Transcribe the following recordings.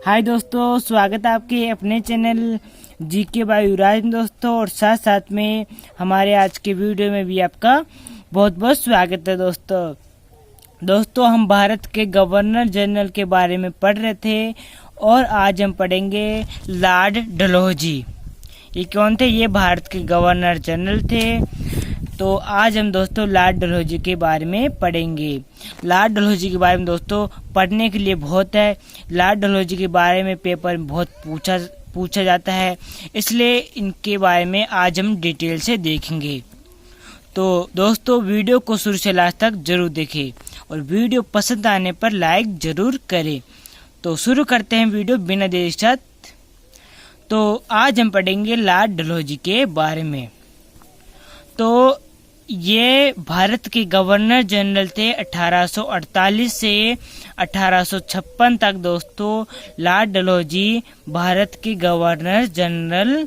हाय दोस्तों, स्वागत है आपके अपने चैनल जीके बाय युवराज में दोस्तों। और साथ साथ में हमारे आज के वीडियो में भी आपका बहुत बहुत स्वागत है दोस्तों। हम भारत के गवर्नर जनरल के बारे में पढ़ रहे थे और आज हम पढ़ेंगे लॉर्ड डलहौजी। ये कौन थे? ये भारत के गवर्नर जनरल थे। तो आज हम दोस्तों लॉर्ड डलहौजी के बारे में पढ़ेंगे। लॉर्ड डलहौजी के बारे में दोस्तों पढ़ने के लिए बहुत है। लॉर्ड डलहौजी के बारे में पेपर में बहुत पूछा जाता है, इसलिए इनके बारे में आज हम डिटेल से देखेंगे। तो दोस्तों वीडियो को शुरू से लास्ट तक जरूर देखें और वीडियो पसंद आने पर लाइक जरूर करें। तो शुरू करते हैं वीडियो बिना देरी के साथ। तो आज हम पढ़ेंगे लॉर्ड डलहौजी के बारे में। तो ये भारत के गवर्नर जनरल थे 1848 से 1856 तक दोस्तों लॉर्ड डलहौजी भारत के गवर्नर जनरल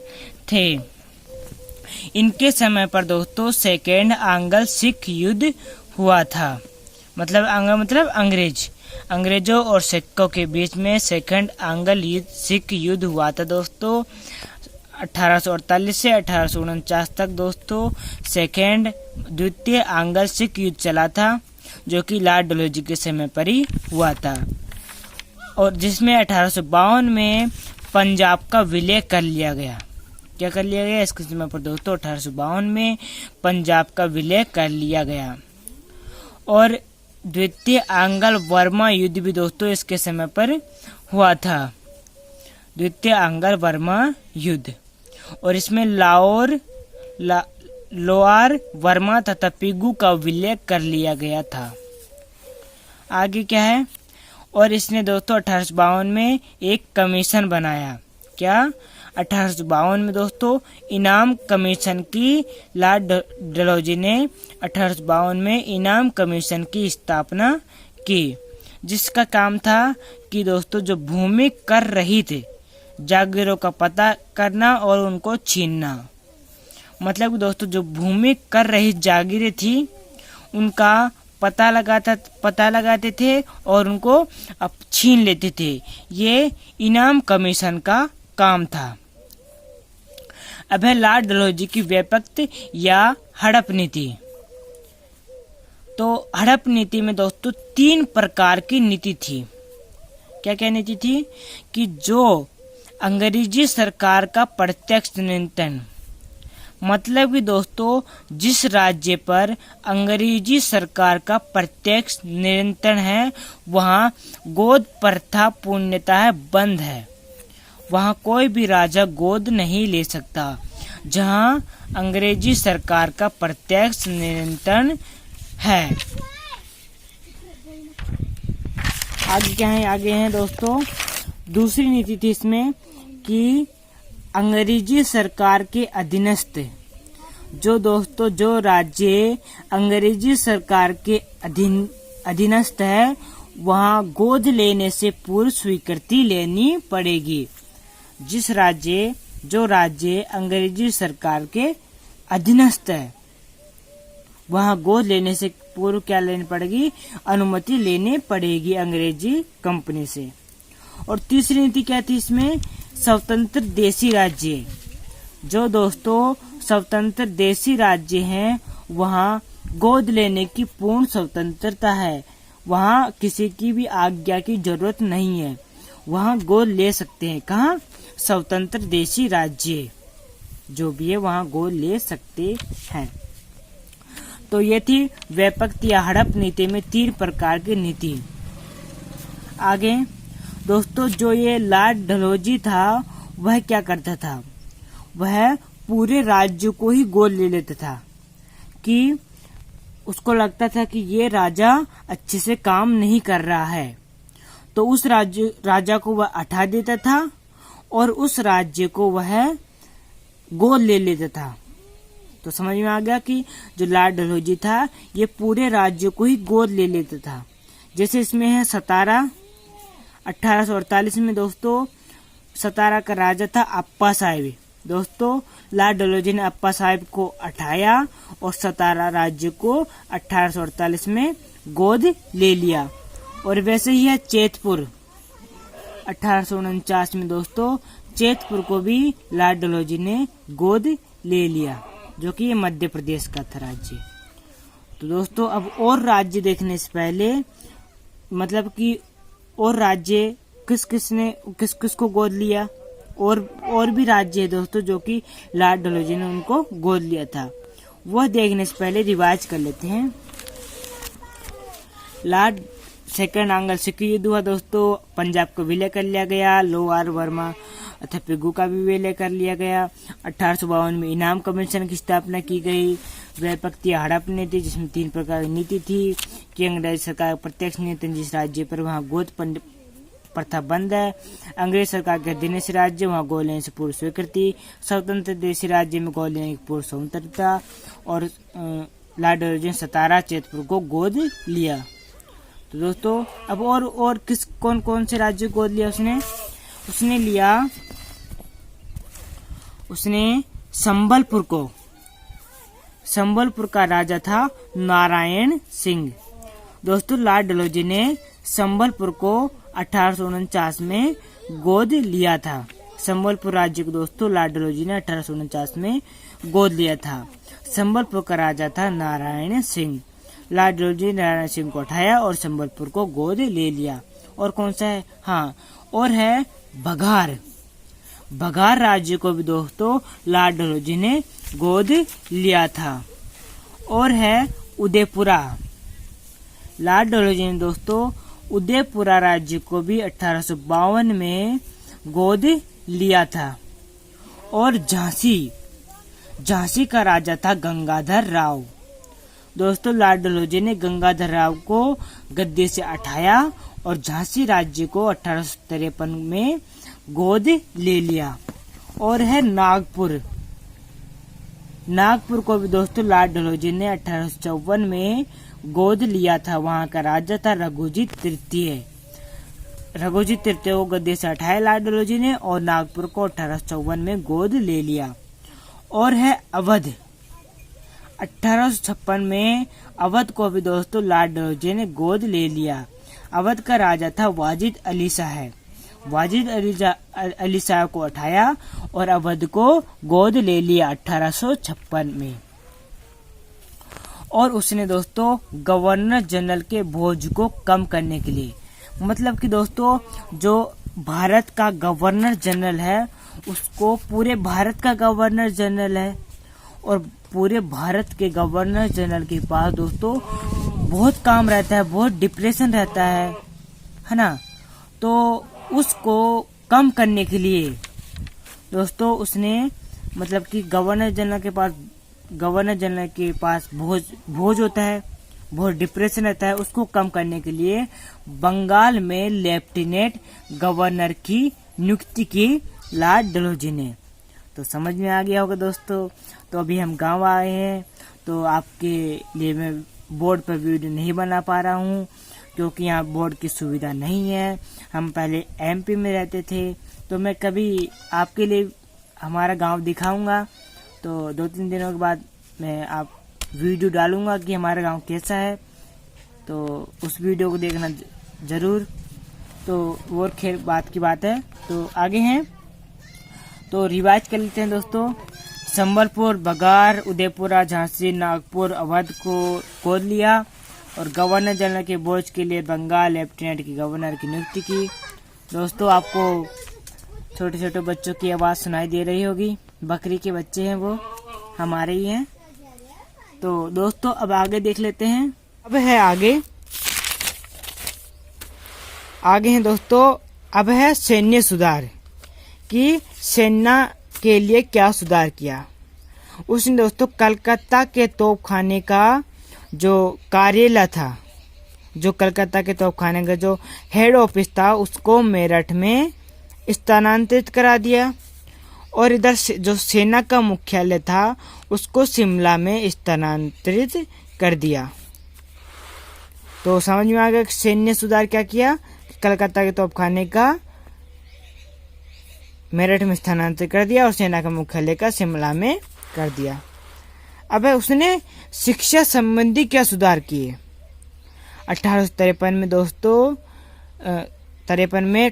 थे। इनके समय पर दोस्तों सेकेंड आंग्ल सिख युद्ध हुआ था। मतलब अंग्रेजों और सिखों के बीच में सेकेंड आंग्ल सिख युद्ध हुआ था दोस्तों। 1848 से 1849 तक दोस्तों द्वितीय आंग्ल सिख युद्ध चला था, जो कि लॉर्ड डलहौजी के समय पर ही हुआ था और जिसमें 1852 में पंजाब का विलय कर लिया गया। क्या कर लिया गया? इसके समय पर दोस्तों 1852 में पंजाब का विलय कर लिया गया। और द्वितीय आंग्ल वर्मा युद्ध भी दोस्तों इसके समय पर हुआ था, द्वितीय आंग्ल वर्मा युद्ध। और इसमें लोअर वर्मा तथा पिगू का विलय कर लिया गया था। आगे क्या है? और इसने दोस्तों 1852 में एक कमीशन बनाया। क्या? 1852 में दोस्तों इनाम कमीशन की लॉर्ड डलहौजी ने 1852 में इनाम कमीशन की स्थापना की, जिसका काम था कि दोस्तों जो भूमि कर रही थे जागीरों का पता करना और उनको छीनना। मतलब दोस्तों जो भूमि कर रही जागीरें थी उनका पता लगाते थे और उनको अब छीन लेते थे। ये इनाम कमीशन का काम था। अब है लॉर्ड डलहौजी की व्यापक या हड़प नीति। तो हड़प नीति में दोस्तों 3 प्रकार की नीति थी। क्या क्या नीति थी? कि जो अंग्रेजी सरकार का प्रत्यक्ष नियंत्रण, मतलब कि दोस्तों जिस राज्य पर अंग्रेजी सरकार का प्रत्यक्ष नियंत्रण है वहाँ गोद प्रथा पूर्णतः बंद है। वहाँ कोई भी राजा गोद नहीं ले सकता जहाँ अंग्रेजी सरकार का प्रत्यक्ष नियंत्रण है। आगे क्या है? आगे है दोस्तों दूसरी नीति थी इसमें कि अंग्रेजी सरकार के अधीनस्थ जो राज्य अंग्रेजी सरकार के अधीनस्थ है वहाँ गोद लेने से पूर्व स्वीकृति लेनी पड़ेगी। जो राज्य अंग्रेजी सरकार के अधीनस्थ है वहाँ गोद लेने से पूर्व क्या लेनी पड़ेगी? अनुमति लेनी पड़ेगी अंग्रेजी कंपनी से। और तीसरी नीति क्या थी इसमें? स्वतंत्र देशी राज्य। जो दोस्तों स्वतंत्र देशी राज्य हैं वहाँ गोद लेने की पूर्ण स्वतंत्रता है। वहाँ किसी की भी आज्ञा की जरूरत नहीं है, वहाँ गोद ले सकते हैं। कहाँ? स्वतंत्र देशी राज्य जो भी है वहाँ गोद ले सकते हैं। तो ये थी व्यापक या हड़प नीति में 3 प्रकार की नीति। आगे दोस्तों जो ये लॉर्ड डलहौजी था वह क्या करता था? वह पूरे राज्य को ही गोद ले लेता था कि उसको लगता था कि ये राजा अच्छे से काम नहीं कर रहा है, तो उस राजा को वह हटा देता था और उस राज्य को वह गोद ले लेता था। तो समझ में आ गया कि जो लॉर्ड डलहौजी था ये पूरे राज्य को ही गोद ले लेता था। जैसे इसमें है सतारा। 1848 में दोस्तों सतारा का राजा था अप्पा साहेब। दोस्तों लॉर्ड डलहौजी ने अप्पा साहेब को हटाया और सतारा राज्य को 1848 में गोद ले लिया। और वैसे ही है चैतपुर। 1849 में दोस्तों चैतपुर को भी लाल डलहौजी ने गोद ले लिया, जो कि ये मध्य प्रदेश का था राज्य। तो दोस्तों अब और राज्य देखने से पहले मतलब कि और राज्य किस किस को गोद लिया, और भी राज्य है दोस्तों जो कि लाल डलहौजी ने उनको गोद लिया था, वह देखने से पहले रिवाज कर लेते हैं। लार्ड सेकंड आंग्ल सिख युद्ध हुआ दोस्तों, पंजाब को विलय कर लिया गया, लोअर वर्मा अथवा पिगू का भी विलय कर लिया गया। 1852 में इनाम कमीशन की स्थापना की गई। व्यापक हड़प नीति, जिसमें 3 प्रकार की नीति थी कि अंग्रेज सरकार प्रत्यक्ष नियंत्रण जिस राज्य पर वहाँ गोद प्रथा बंद है, अंग्रेज सरकार के अधीनस्थ राज्य वहाँ गोद लेने से पूर्व स्वीकृति, स्वतंत्र देशी राज्य में गोद लेने की पूर्व स्वतंत्रता, और लार्ड डलहौजी ने 17 चैतपुर को गोद लिया। तो दोस्तों अब और किस कौन से राज्य को गोद लिया उसने संबलपुर को। संबलपुर का राजा था नारायण सिंह। दोस्तों लार्ड डलहौजी ने संबलपुर को 1849 में गोद लिया था। संबलपुर राज्य को दोस्तों लार्ड डलहौजी ने 1849 में गोद लिया था। संबलपुर का राजा था नारायण सिंह। लार्ड डलहौजी ने नारायण सिंह को उठाया और संबलपुर को गोद ले लिया। और कौन सा है? हाँ, और है बघार। बघार राज्य को भी दोस्तों लार्ड डलहौजी ने गोद लिया था। और है उदयपुरा। लार्ड डलहौजी ने दोस्तों उदयपुरा राज्य को भी 1852 में गोद लिया था। और झांसी का राजा था गंगाधर राव। दोस्तों लार्ड डलहौजी ने गंगाधर राव को गद्दी से उठाया और झांसी राज्य को 1853 में गोद ले लिया। और है नागपुर को भी दोस्तों लार्ड डलहौजी ने 1854 में गोद लिया था। वहां का राजा था रघुजी तृतीय। रघुजी तृतीय को गद्दी से उठाया लार्ड डलहौजी ने और नागपुर को 1854 में गोद ले लिया। और है अवध। 1856 में अवध को भी दोस्तों लार्ड डलहौजी ने गोद ले लिया। अवध का राजा था वाजिद अली शाह। वाजिद अली शाह को उठाया और अवध को गोद ले लिया 1856 में। और उसने दोस्तों गवर्नर जनरल के बोझ को कम करने के लिए, मतलब कि दोस्तों जो भारत का गवर्नर जनरल है उसको पूरे भारत का गवर्नर जनरल है, और पूरे भारत के गवर्नर जनरल के पास दोस्तों बहुत काम रहता है, बहुत डिप्रेशन रहता है ना। तो उसको कम करने के लिए दोस्तों उसने मतलब कि गवर्नर जनरल के पास बोझ होता है, बहुत डिप्रेशन रहता है, उसको कम करने के लिए बंगाल में लेफ्टिनेंट गवर्नर की नियुक्ति की लार्ड डलहौजी ने। तो समझ में आ गया होगा दोस्तों। तो अभी हम गांव आए हैं, तो आपके लिए मैं बोर्ड पर वीडियो नहीं बना पा रहा हूँ क्योंकि यहाँ बोर्ड की सुविधा नहीं है। हम पहले एमपी में रहते थे, तो मैं कभी आपके लिए हमारा गांव दिखाऊंगा। तो 2-3 दिनों के बाद मैं आप वीडियो डालूंगा कि हमारा गांव कैसा है, तो उस वीडियो को देखना जरूर। तो वो खैर बात की बात है। तो आगे हैं, तो रिवाइज कर लेते हैं दोस्तों। संबलपुर, बघार, उदयपुरा, झांसी, नागपुर, अवध को गोद लिया और गवर्नर जनरल के बोझ के लिए बंगाल लेफ्टिनेंट की गवर्नर की नियुक्ति की। दोस्तों आपको छोटे छोटे बच्चों की आवाज़ सुनाई दे रही होगी, बकरी के बच्चे हैं वो, हमारे ही हैं। तो दोस्तों अब आगे देख लेते हैं। अब है आगे हैं दोस्तों, अब है सैन्य सुधार कि सेना के लिए क्या सुधार किया। उसने दोस्तों कलकत्ता के तोपखाने का जो कार्यालय था, जो कलकत्ता के तोपखाने का जो हेड ऑफिस था उसको मेरठ में स्थानांतरित करा दिया, और इधर जो सेना का मुख्यालय था उसको शिमला में स्थानांतरित कर दिया। तो समझ में आ गया सैन्य सुधार क्या किया। कलकत्ता के तोपखाने का मेरठ में स्थानांतरित कर दिया और सेना का मुख्यालय का शिमला में कर दिया। अब उसने शिक्षा संबंधी क्या सुधार किए। 1853 में दोस्तों 1853 में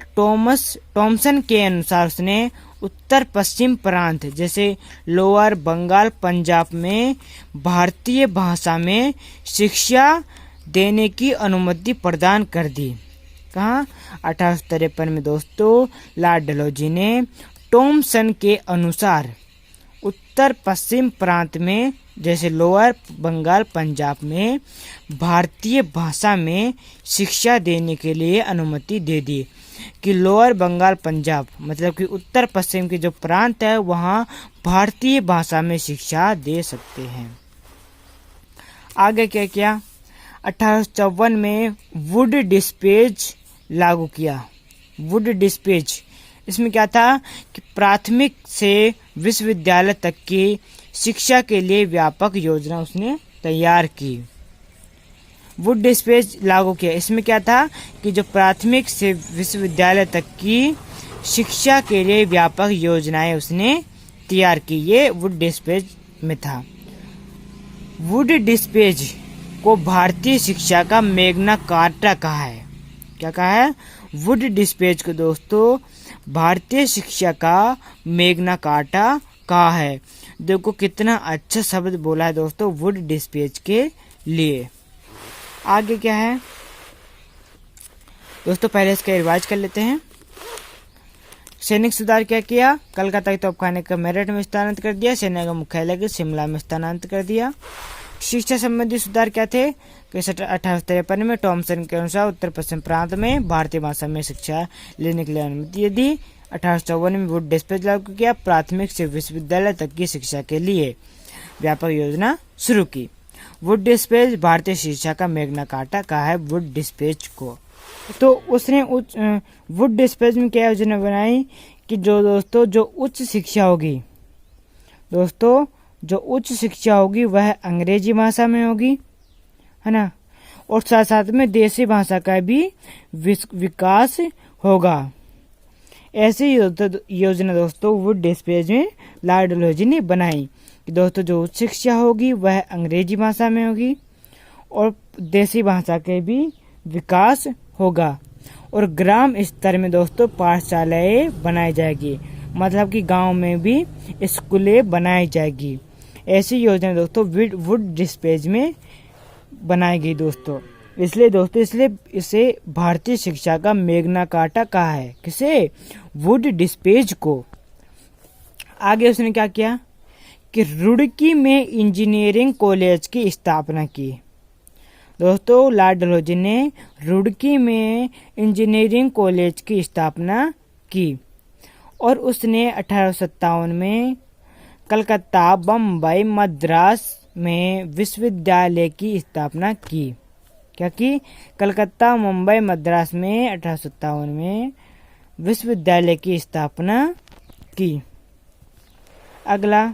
टॉमसन के अनुसार उसने उत्तर पश्चिम प्रांत जैसे लोअर बंगाल पंजाब में भारतीय भाषा में शिक्षा देने की अनुमति प्रदान कर दी। कहाँ? 1853 में दोस्तों लॉर्ड डलहौजी ने टॉमसन के अनुसार उत्तर पश्चिम प्रांत में जैसे लोअर बंगाल पंजाब में भारतीय भाषा में शिक्षा देने के लिए अनुमति दे दी कि लोअर बंगाल पंजाब मतलब कि उत्तर पश्चिम के जो प्रांत है वहाँ भारतीय भाषा में शिक्षा दे सकते हैं। आगे क्या किया? 1854 में वुड डिस्पेच लागू किया। वुड डिस्पेच इसमें क्या था कि प्राथमिक से विश्वविद्यालय तक की शिक्षा के लिए व्यापक योजना उसने तैयार की। वुड डिस्पेच लागू किया। इसमें क्या था कि जो प्राथमिक से विश्वविद्यालय तक की शिक्षा के लिए व्यापक योजनाएं उसने तैयार की। ये वुड डिस्पेच में था। वुड डिस्पेच को भारतीय शिक्षा का मैग्ना कार्टा कहा है। क्या कहा है? वुड डिस्पेच को दोस्तों भारतीय शिक्षा का मैग्ना कार्टा कहा है। देखो कितना अच्छा शब्द बोला है दोस्तों वुड डिस्पेच के लिए। आगे क्या है दोस्तों? पहले इसका रिवाइज कर लेते हैं। सैनिक सुधार क्या किया? कलकत्ता के तोपखाने का मेरठ में स्थानांतरित कर दिया। सेना का मुख्यालय को शिमला में स्थानांतरित कर दिया। शिक्षा संबंधी सुधार क्या थे? 1853 में टॉमसन के अनुसार उत्तर पश्चिम प्रांत में भारतीय भाषा में शिक्षा लेने के लिए अनुमति दी। 1854 में वुड डिस्पेच लागू किया। प्राथमिक से विश्वविद्यालय तक की शिक्षा के लिए व्यापक योजना शुरू की। वुड डिस्पेच भारतीय शिक्षा का मैग्ना कार्टा कहा है वुड डिस्पेच को। तो उसने वुड डिस्पेच में क्या योजना बनाई कि जो दोस्तों जो उच्च शिक्षा होगी दोस्तों जो उच्च शिक्षा होगी वह अंग्रेजी भाषा में होगी, है ना, और साथ साथ में देसी भाषा का भी विकास होगा। ऐसी योजना दोस्तों वुड डिस्पेच में लॉर्ड डलहौजी ने बनाई कि दोस्तों जो उच्च शिक्षा होगी वह अंग्रेजी भाषा में होगी और देसी भाषा के भी विकास होगा और ग्राम स्तर में दोस्तों पाठशालाएं बनाई जाएगी, मतलब कि गांव में भी स्कूलें बनाई जाएगी। ऐसी योजना दोस्तों वुड डिस्पेच में बनाई गई दोस्तों। इसलिए इसे भारतीय शिक्षा का मैग्ना कार्टा कहा है। किसे? वुड डिस्पेच को। आगे उसने क्या किया कि रुड़की में इंजीनियरिंग कॉलेज की स्थापना की। दोस्तों लॉर्ड डलहौजी ने रुड़की में इंजीनियरिंग कॉलेज की स्थापना की और उसने 1857 में कलकत्ता, बम्बई, मद्रास में विश्वविद्यालय की स्थापना की। क्या की? कलकत्ता, मुंबई, मद्रास में 1857 में विश्वविद्यालय की स्थापना की। अगला,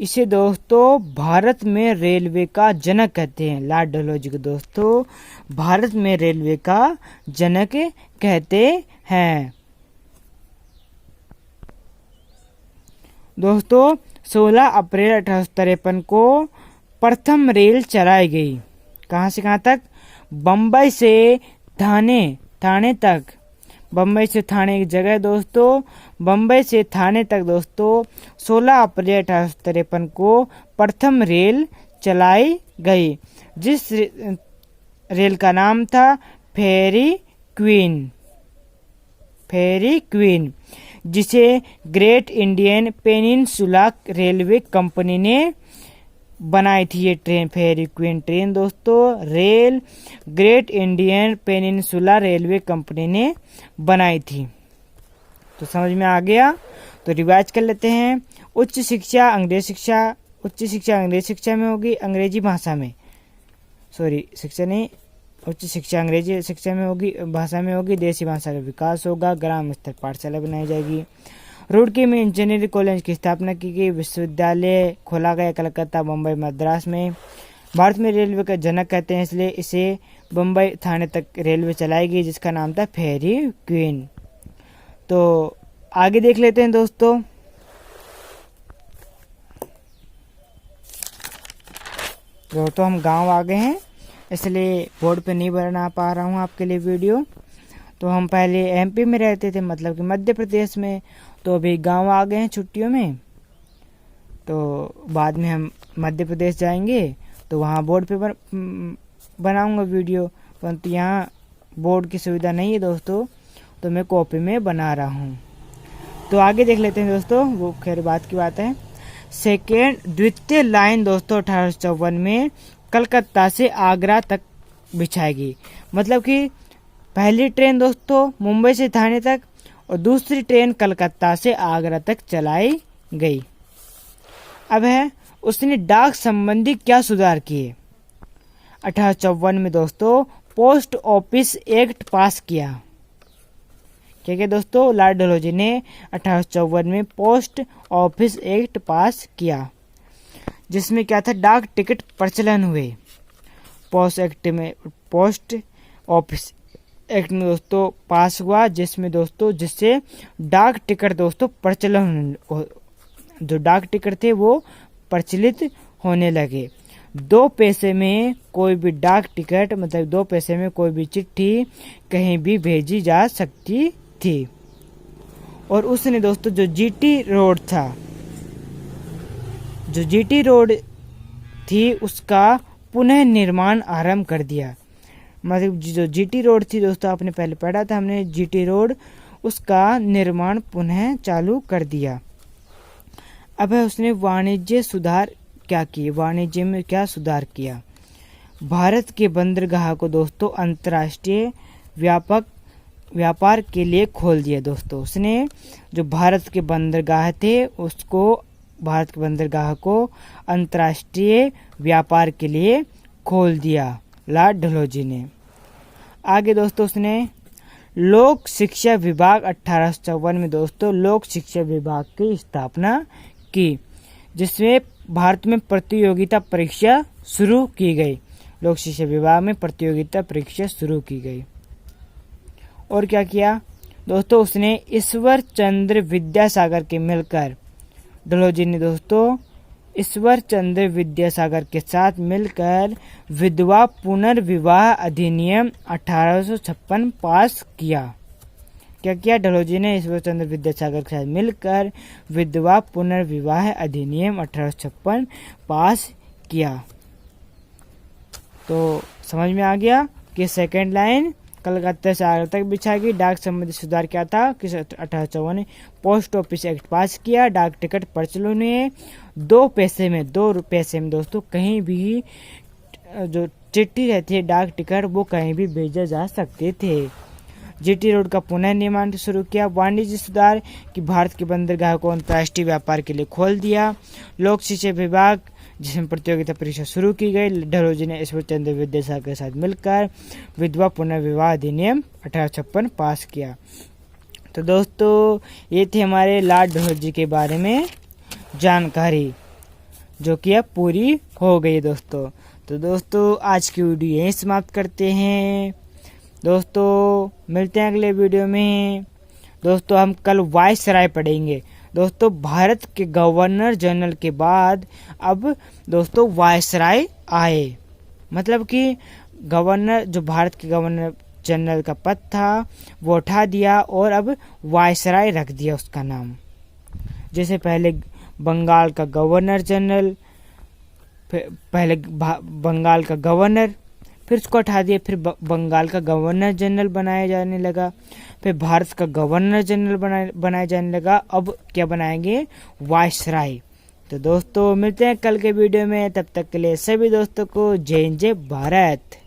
इसे दोस्तों भारत में रेलवे का जनक कहते हैं। लॉर्ड डलहौजी को दोस्तों भारत में रेलवे का जनक कहते हैं। दोस्तों 16 अप्रैल 1853 को प्रथम रेल चलाई गई। कहां से कहां तक? बम्बई से थाने तक। बम्बई से थाने की जगह दोस्तों बम्बई से थाने तक दोस्तों 16 अप्रैल 1853 को प्रथम रेल चलाई गई, जिस रेल का नाम था फेरी क्वीन, जिसे great Indian peninsula railway company ने बनाई थी। ये ट्रेन फेरी क्वीन ट्रेन दोस्तों rail great Indian peninsula railway company ने बनाई थी। तो समझ में आ गया? तो रिवाइज कर लेते हैं। उच्च शिक्षा अंग्रेजी शिक्षा में होगी, अंग्रेजी भाषा में, उच्च शिक्षा अंग्रेजी शिक्षा में होगी, भाषा में होगी। देसी भाषा का विकास होगा। ग्राम स्तर पाठशाला बनाई जाएगी। रुड़की में इंजीनियरिंग कॉलेज की स्थापना की गई। विश्वविद्यालय खोला गया कलकत्ता, मुंबई, मद्रास में। भारत में रेलवे का जनक कहते हैं, इसलिए इसे बम्बई थाने तक रेलवे चलाई गई, जिसका नाम था फेरी क्वीन। तो आगे देख लेते हैं दोस्तों। हम गांव आ गए हैं, इसलिए बोर्ड पे नहीं बना पा रहा हूँ आपके लिए वीडियो। तो हम पहले एमपी में रहते थे, मतलब कि मध्य प्रदेश में। तो अभी गांव आ गए हैं छुट्टियों में, तो बाद में हम मध्य प्रदेश जाएंगे तो वहाँ बोर्ड पे बनाऊंगा वीडियो, परंतु यहाँ बोर्ड की सुविधा नहीं है दोस्तों, तो मैं कॉपी में बना रहा हूँ। तो आगे देख लेते हैं दोस्तों, वो खैर बात की बात है। द्वितीय लाइन दोस्तों 1854 में कलकत्ता से आगरा तक बिछाएगी। मतलब कि पहली ट्रेन दोस्तों मुंबई से थाने तक और दूसरी ट्रेन कलकत्ता से आगरा तक चलाई गई। अब है उसने डाक संबंधी क्या सुधार किए। 1854 में दोस्तों पोस्ट ऑफिस एक्ट पास किया। क्या दोस्तों, लॉर्ड डलहौजी ने 1854 में पोस्ट ऑफिस एक्ट पास किया, जिसमें क्या था, डाक टिकट प्रचलन हुए। पोस्ट ऑफिस एक्ट में दोस्तों पास हुआ, जिससे डाक टिकट दोस्तों प्रचलन, जो डाक टिकट थे वो प्रचलित होने लगे। 2 पैसे में कोई भी डाक टिकट, मतलब 2 पैसे में कोई भी चिट्ठी कहीं भी भेजी जा सकती थी। और उसने दोस्तों जो जीटी रोड थी उसका पुनः निर्माण आरंभ कर दिया। मतलब जो जीटी रोड थी दोस्तों, आपने पहले पढ़ा था हमने, जीटी रोड, उसका निर्माण पुनः चालू कर दिया। अब उसने वाणिज्य सुधार क्या किए, वाणिज्य में क्या सुधार किया। भारत के बंदरगाह को दोस्तों अंतर्राष्ट्रीय व्यापार के लिए खोल दिया। दोस्तों उसने जो भारत के बंदरगाह थे भारत के बंदरगाह को अंतर्राष्ट्रीय व्यापार के लिए खोल दिया लॉर्ड डलहौजी ने। आगे दोस्तों उसने लोक शिक्षा विभाग 1854 में दोस्तों लोक शिक्षा विभाग की स्थापना की, जिसमें भारत में प्रतियोगिता परीक्षा शुरू की गई। लोक शिक्षा विभाग में प्रतियोगिता परीक्षा शुरू की गई। और क्या किया दोस्तों, उसने ईश्वर चंद्र विद्यासागर के मिलकर, डलहौजी ने दोस्तों ईश्वर चंद्र विद्यासागर के साथ मिलकर विधवा पुनर्विवाह अधिनियम 1856 पास किया। क्या किया डलहौजी ने, ईश्वर चंद्र विद्यासागर के साथ मिलकर विधवा पुनर्विवाह अधिनियम 1856 पास किया। तो समझ में आ गया कि सेकंड लाइन कलकत्ता से आगरा तक बिछाएगी। डाक संबंधी सुधार क्या था कि 1854 ने पोस्ट ऑफिस एक्ट पास किया, डाक टिकट प्रचलन हुए। 2 पैसे में दोस्तों कहीं भी जो चिट्ठी रहती है डाक टिकट वो कहीं भी भेजा जा सकते थे। जीटी रोड का पुनः निर्माण शुरू किया। वाणिज्य सुधार कि भारत के बंदरगाह को अंतर्राष्ट्रीय व्यापार के लिए खोल दिया। लोक शिक्षा विभाग जिसमें प्रतियोगिता परीक्षा शुरू की गई। डलहौजी ने ईश्वर चंद्र विद्यासागर के साथ मिलकर विधवा पुनर्विवाह अधिनियम 1856 पास किया। तो दोस्तों ये थे हमारे लॉर्ड डलहौजी के बारे में जानकारी, जो कि अब पूरी हो गई दोस्तों। तो दोस्तों आज की वीडियो यहीं समाप्त करते हैं। दोस्तों मिलते हैं अगले वीडियो में। दोस्तों हम कल वायसराय पढ़ेंगे। दोस्तों भारत के गवर्नर जनरल के बाद अब दोस्तों वायसराय आए, मतलब कि गवर्नर, जो भारत के गवर्नर जनरल का पद था वो उठा दिया और अब वायसराय रख दिया उसका नाम। जैसे पहले बंगाल का गवर्नर जनरल, पहले बंगाल का गवर्नर, फिर उसको हटा दिया, फिर बंगाल का गवर्नर जनरल बनाया जाने लगा, फिर भारत का गवर्नर जनरल बनाया जाने लगा। अब क्या बनाएंगे, वायसराय। तो दोस्तों मिलते हैं कल के वीडियो में, तब तक के लिए सभी दोस्तों को जय जय भारत।